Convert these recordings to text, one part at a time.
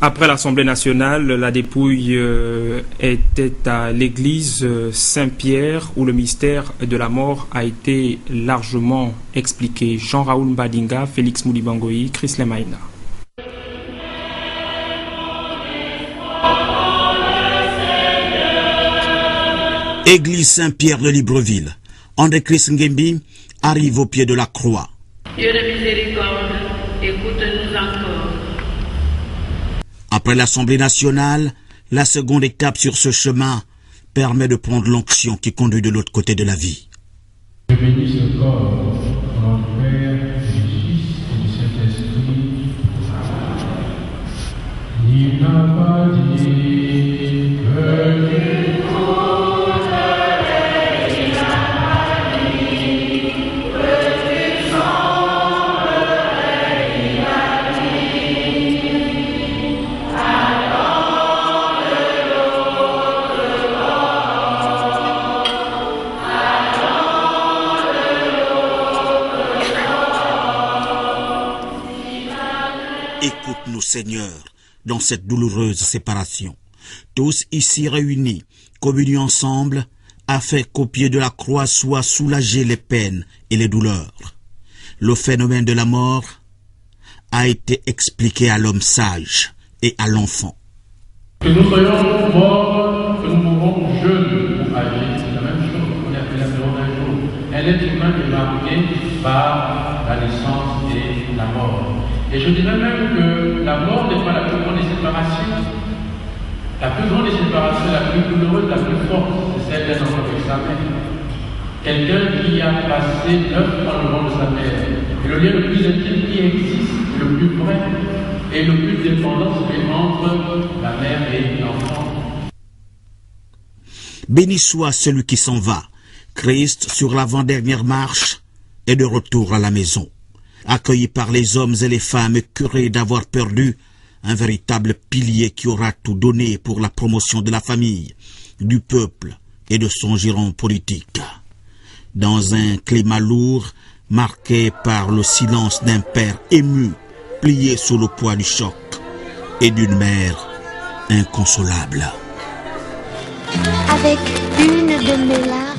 Après l'Assemblée nationale, la dépouille était à l'église Saint-Pierre où le mystère de la mort a été largement expliqué. Jean-Raoul Mbadinga, Félix Moulibangoï, Chris Lemaïna. Église Saint-Pierre de Libreville. André Chris Ngembi arrive au pied de la croix. Dieu de miséricorde, écoute-nous encore. Après l'Assemblée nationale, la seconde étape sur ce chemin permet de prendre l'onction qui conduit de l'autre côté de la vie. Je bénis ce corps, au nom du Père, du Fils et du Saint-Esprit. Il n'a pas dit que Écoute-nous, Seigneur, dans cette douloureuse séparation. Tous ici réunis, communions ensemble, afin qu'au pied de la croix soient soulagées les peines et les douleurs. Le phénomène de la mort a été expliqué à l'homme sage et à l'enfant. que nous soyons morts, que nous mourons jeunes ou âgés, c'est la même chose qu'on appelle un jour. Un être humain est marqué par la naissance et la mort. Et je dirais même que la mort n'est pas la plus grande des séparations. La plus grande des séparations, la plus douloureuse, la plus forte, c'est celle d'un enfant avec sa mère. Quelqu'un qui a passé 9 ans dans le ventre de sa mère. Et le lien le plus intime qui existe, le plus vrai, et le plus dépendant, c'est entre la mère et l'enfant. Béni soit celui qui s'en va. Christ, sur l'avant-dernière marche, est de retour à la maison. Accueilli par les hommes et les femmes curés d'avoir perdu un véritable pilier qui aura tout donné pour la promotion de la famille, du peuple et de son giron politique. Dans un climat lourd, marqué par le silence d'un père ému, plié sous le poids du choc, et d'une mère inconsolable. Avec une de mes larmes,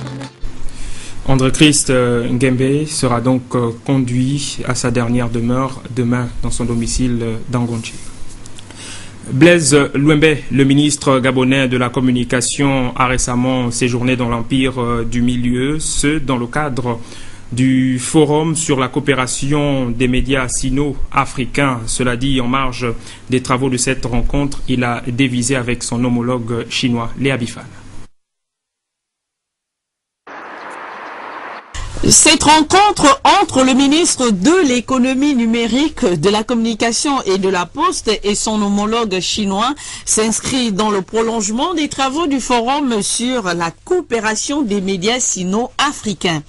André Christ Ngembe sera donc conduit à sa dernière demeure demain dans son domicile d'Angonchi. Blaise Louembe, le ministre gabonais de la Communication, a récemment séjourné dans l'Empire du Milieu, ce dans le cadre du Forum sur la coopération des médias sino-africains. Cela dit, en marge des travaux de cette rencontre, il a dévisé avec son homologue chinois, Léa Bifan. Cette rencontre entre le ministre de l'économie numérique, de la communication et de la poste et son homologue chinois s'inscrit dans le prolongement des travaux du forum sur la coopération des médias sino-africains.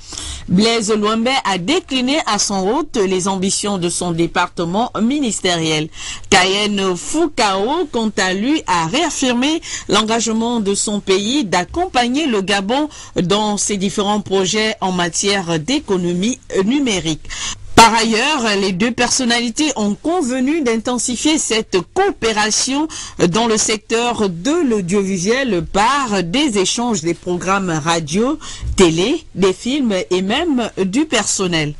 Blaise Louembe a décliné à son hôte les ambitions de son département ministériel. Kayen Fukao, quant à lui, a réaffirmé l'engagement de son pays d'accompagner le Gabon dans ses différents projets en matière d'économie numérique. Par ailleurs, les deux personnalités ont convenu d'intensifier cette coopération dans le secteur de l'audiovisuel par des échanges des programmes radio, télé, des films et même du personnel.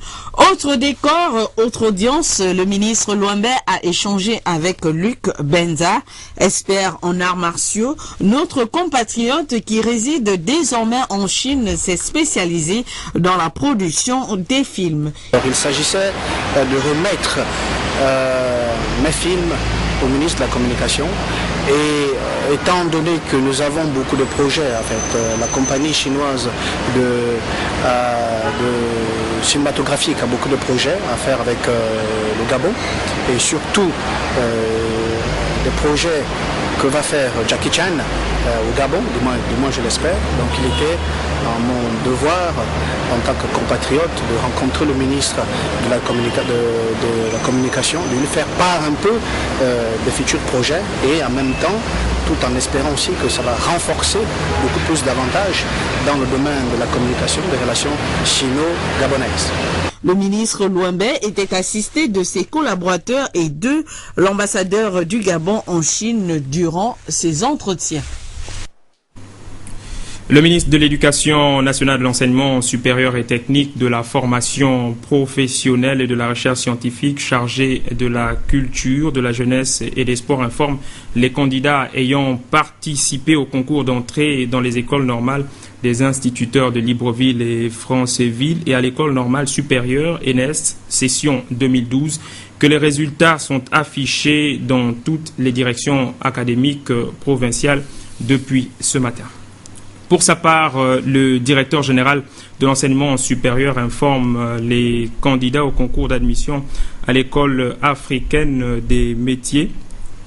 Autre décor, autre audience, le ministre Louembe a échangé avec Luc Benza, expert en arts martiaux. Notre compatriote qui réside désormais en Chine s'est spécialisé dans la production des films. Il s'agissait de remettre mes films au ministre de la Communication et étant donné que nous avons beaucoup de projets, en fait, la compagnie chinoise de cinématographique a beaucoup de projets à faire avec le Gabon et surtout des projets que va faire Jackie Chan au Gabon, du moins je l'espère. Donc il était mon devoir en tant que compatriote de rencontrer le ministre de la communication, de lui faire part un peu des futurs projets et en même temps, tout en espérant aussi que ça va renforcer beaucoup plus d'avantages dans le domaine de la communication, des relations sino-gabonaises. Le ministre Luembe était assisté de ses collaborateurs et de l'ambassadeur du Gabon en Chine durant ces entretiens. Le ministre de l'Éducation nationale, de l'enseignement supérieur et technique, de la formation professionnelle et de la recherche scientifique chargé de la culture, de la jeunesse et des sports informe les candidats ayant participé au concours d'entrée dans les écoles normales des instituteurs de Libreville et Franceville et à l'école normale supérieure ENES, session 2012, que les résultats sont affichés dans toutes les directions académiques provinciales depuis ce matin. Pour sa part, le directeur général de l'enseignement supérieur informe les candidats au concours d'admission à l'école africaine des métiers,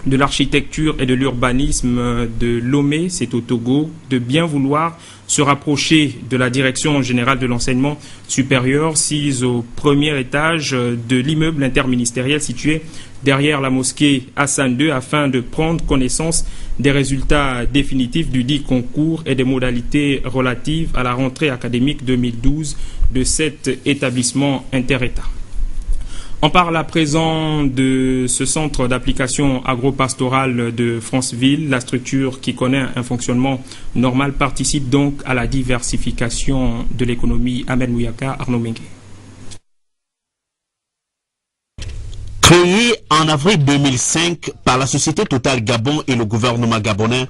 de l'architecture et de l'urbanisme de Lomé, c'est au Togo, de bien vouloir se rapprocher de la direction générale de l'enseignement supérieur, sise au premier étage de l'immeuble interministériel situé derrière la mosquée Hassan II afin de prendre connaissance des résultats définitifs du dit concours et des modalités relatives à la rentrée académique 2012 de cet établissement inter-État. On parle à présent de ce centre d'application agro-pastorale de Franceville. La structure qui connaît un fonctionnement normal participe donc à la diversification de l'économie. Ahmed Mouyaka, Arnaud Mengue. Créé en avril 2005 par la société Total Gabon et le gouvernement gabonais,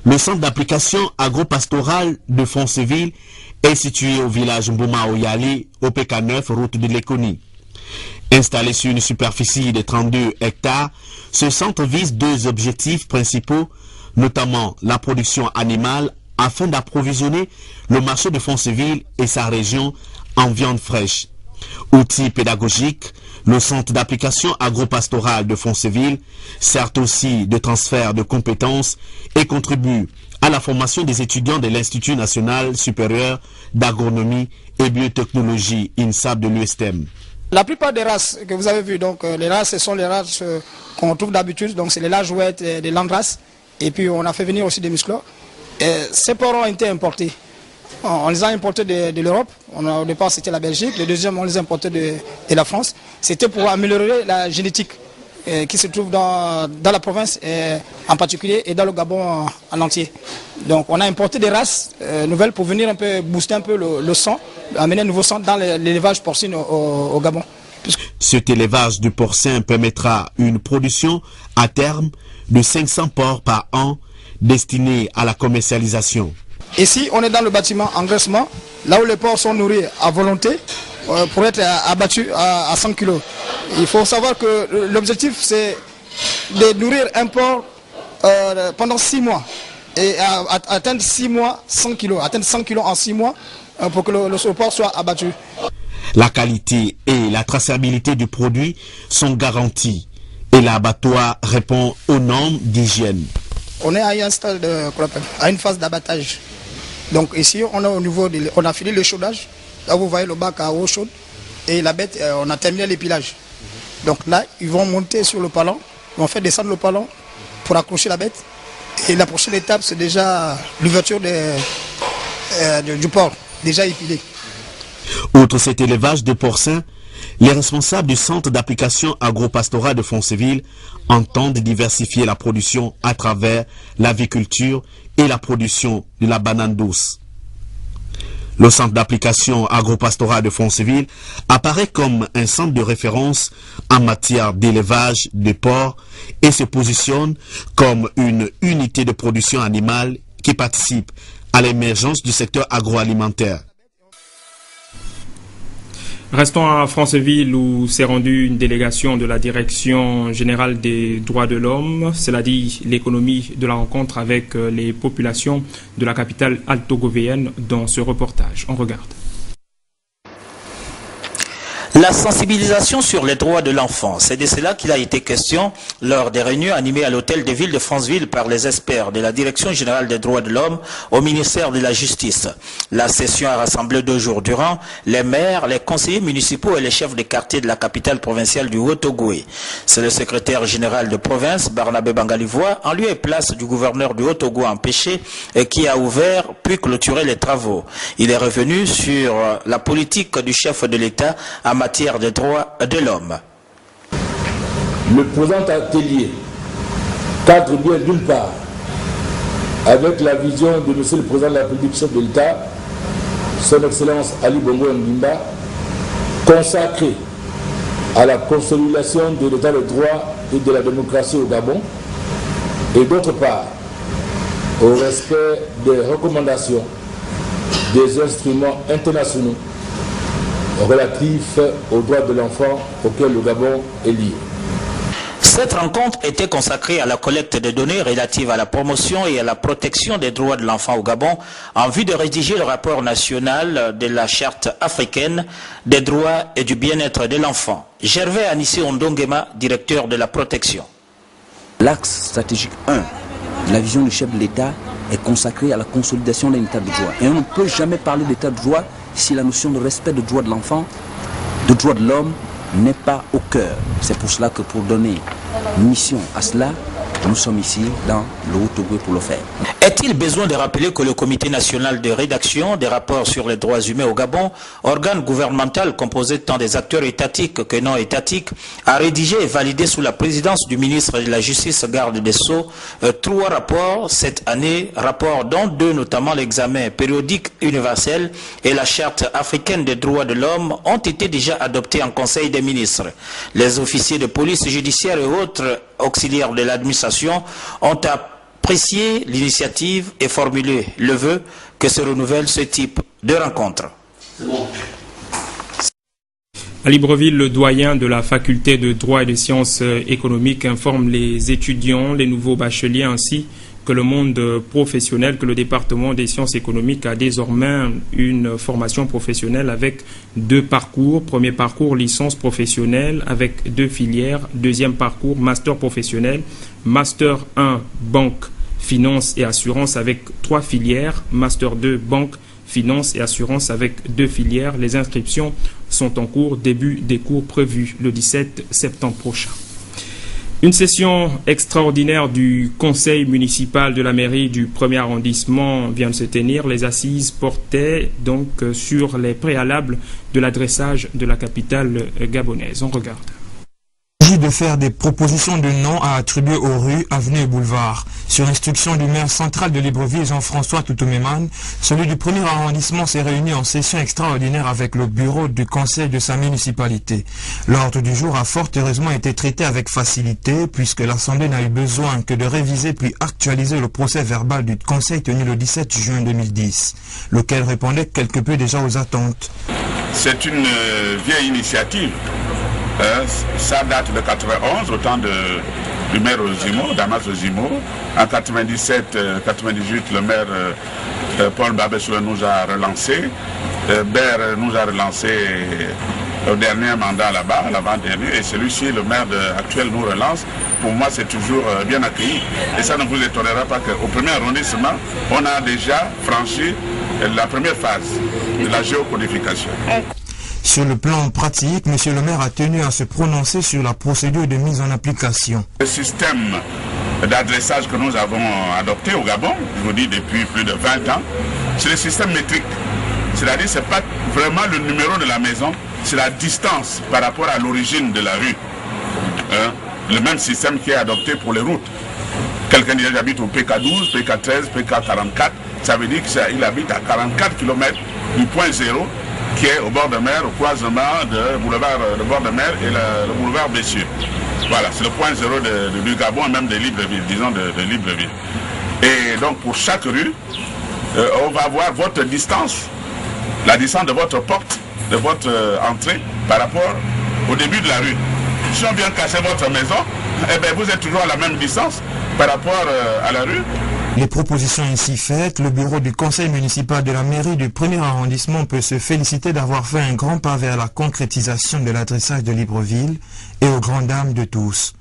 le centre d'application agro-pastorale de Franceville est situé au village Mbouma Oyali, au PK9, route de Lekoni. Installé sur une superficie de 32 hectares, ce centre vise deux objectifs principaux, notamment la production animale afin d'approvisionner le marché de Franceville et sa région en viande fraîche. Outil pédagogique, le centre d'application agro-pastorale de Franceville sert aussi de transfert de compétences et contribue à la formation des étudiants de l'Institut national supérieur d'agronomie et biotechnologie INSAB de l'USTM. La plupart des races que vous avez vues, donc les races, ce sont les races qu'on trouve d'habitude, donc c'est les lajouettes et des landraces, et puis on a fait venir aussi des musclos. Ces porcs ont été importés. On les a importés de l'Europe. Au départ c'était la Belgique, le deuxième on les a importés de la France. C'était pour améliorer la génétique qui se trouve dans la province en particulier et dans le Gabon en entier. Donc on a importé des races nouvelles pour venir un peu booster un peu le sang, amener un nouveau sang dans l'élevage porcin au Gabon. Cet élevage du porcin permettra une production à terme de 500 porcs par an destinés à la commercialisation. Ici, on est dans le bâtiment engraissement, là où les porcs sont nourris à volonté pour être abattus à 100 kg. Il faut savoir que l'objectif, c'est de nourrir un porc pendant 6 mois et atteindre 6 mois 100 kg, atteindre 100 kg en 6 mois pour que le porc soit abattu. La qualité et la traçabilité du produit sont garanties et l'abattoir répond aux normes d'hygiène. On est à un stade, à une phase d'abattage. Donc ici, on est au niveau on a fini le chaudage. Là, vous voyez le bac à eau chaude et la bête, on a terminé l'épilage. Donc là, ils vont monter sur le palan, ils vont faire descendre le palan pour accrocher la bête. Et la prochaine étape, c'est déjà l'ouverture du porc, déjà épilé. Outre cet élevage de porcins, les responsables du centre d'application agro-pastorale de Franceville entendent diversifier la production à travers l'aviculture et la production de la banane douce. Le centre d'application agro-pastorale de Franceville apparaît comme un centre de référence en matière d'élevage de porcs et se positionne comme une unité de production animale qui participe à l'émergence du secteur agroalimentaire. Restons à Franceville où s'est rendue une délégation de la Direction générale des droits de l'homme, cela dit l'économie de la rencontre avec les populations de la capitale altogovéenne dans ce reportage. On regarde. La sensibilisation sur les droits de l'enfant, c'est de cela qu'il a été question lors des réunions animées à l'hôtel de ville de Franceville par les experts de la Direction générale des droits de l'homme au ministère de la Justice. La session a rassemblé 2 jours durant les maires, les conseillers municipaux et les chefs de quartier de la capitale provinciale du Haut-Ogooué. C'est le secrétaire général de province, Barnabé Bangalivois, en lieu et place du gouverneur du Haut-Ogooué empêché, qui a ouvert puis clôturé les travaux. Il est revenu sur la politique du chef de l'État en matière des droits de l'homme. Le présent atelier cadre bien d'une part avec la vision de M. le Président de la République, chef de l'État, Son Excellence Ali Bongo Ondimba, consacré à la consolidation de l'État de droit et de la démocratie au Gabon, et d'autre part au respect des recommandations des instruments internationaux relatifs aux droits de l'enfant auxquels le Gabon est lié. Cette rencontre était consacrée à la collecte de données relatives à la promotion et à la protection des droits de l'enfant au Gabon en vue de rédiger le rapport national de la Charte africaine des droits et du bien-être de l'enfant. Gervais Anissé Ondongema, directeur de la protection. L'axe stratégique 1 de la vision du chef de l'État est consacré à la consolidation d'un état de droit. Et on ne peut jamais parler d'état de droit si la notion de respect des droits de l'enfant, de droits de l'homme, n'est pas au cœur. C'est pour cela que pour donner mission à cela, nous sommes ici dans le Haut-Ogooué pour le faire. Est-il besoin de rappeler que le Comité national de rédaction des rapports sur les droits humains au Gabon, organe gouvernemental composé tant des acteurs étatiques que non étatiques, a rédigé et validé sous la présidence du ministre de la Justice, garde des Sceaux, 3 rapports cette année, rapports dont 2, notamment l'examen périodique universel et la Charte africaine des droits de l'homme, ont été déjà adoptés en Conseil des ministres. Les officiers de police judiciaire et autres auxiliaires de l'administration ont apprécié l'initiative et formulé le vœu que se renouvelle ce type de rencontre. À Libreville, le doyen de la faculté de droit et de sciences économiques informe les étudiants, les nouveaux bacheliers ainsi que le monde professionnel, que le département des sciences économiques a désormais une formation professionnelle avec 2 parcours. Premier parcours, licence professionnelle avec 2 filières. Deuxième parcours, master professionnel, master 1, banque, finance et assurance avec 3 filières. Master 2, banque, finance et assurance avec 2 filières. Les inscriptions sont en cours, début des cours prévus le 17 septembre prochain. Une session extraordinaire du conseil municipal de la mairie du 1er arrondissement vient de se tenir. Les assises portaient donc sur les préalables de l'adressage de la capitale gabonaise. On regarde. Il s'agit de faire des propositions de noms à attribuer aux rues, avenues et boulevards. Sur instruction du maire central de Libreville, Jean-François Toutou-Méman, celui du 1er arrondissement s'est réuni en session extraordinaire avec le bureau du conseil de sa municipalité. L'ordre du jour a fort heureusement été traité avec facilité puisque l'Assemblée n'a eu besoin que de réviser puis actualiser le procès verbal du conseil tenu le 17 juin 2010, lequel répondait quelque peu déjà aux attentes. C'est une vieille initiative. Ça date de 91, au temps du maire Ozimo, Damas Ozimo. En 97, 98, le maire Paul Babessoula nous a relancé. Baird nous a relancé au dernier mandat là-bas, l'avant-dernier, et celui-ci, le maire actuel, nous relance. Pour moi, c'est toujours bien accueilli. Et ça ne vous étonnera pas qu'au 1er arrondissement, on a déjà franchi la première phase de la géocodification. Sur le plan pratique, M. le maire a tenu à se prononcer sur la procédure de mise en application. Le système d'adressage que nous avons adopté au Gabon, je vous dis depuis plus de 20 ans, c'est le système métrique. C'est-à-dire que ce n'est pas vraiment le numéro de la maison, c'est la distance par rapport à l'origine de la rue. Le même système qui est adopté pour les routes. Quelqu'un dit j'habite au PK12, PK13, PK44, ça veut dire qu'il habite à 44 km du point zéro, qui est au bord de mer, au croisement de boulevard de bord de mer et le boulevard Bessieux. Voilà, c'est le point zéro du Gabon et même de Libreville, disons de Libreville. Et donc pour chaque rue, on va avoir votre distance, la distance de votre porte, de votre entrée par rapport au début de la rue. Si on vient casser votre maison, eh bien, vous êtes toujours à la même distance par rapport à la rue. Les propositions ainsi faites, le bureau du conseil municipal de la mairie du 1er arrondissement peut se féliciter d'avoir fait un grand pas vers la concrétisation de l'adressage de Libreville et aux grandes dames de tous.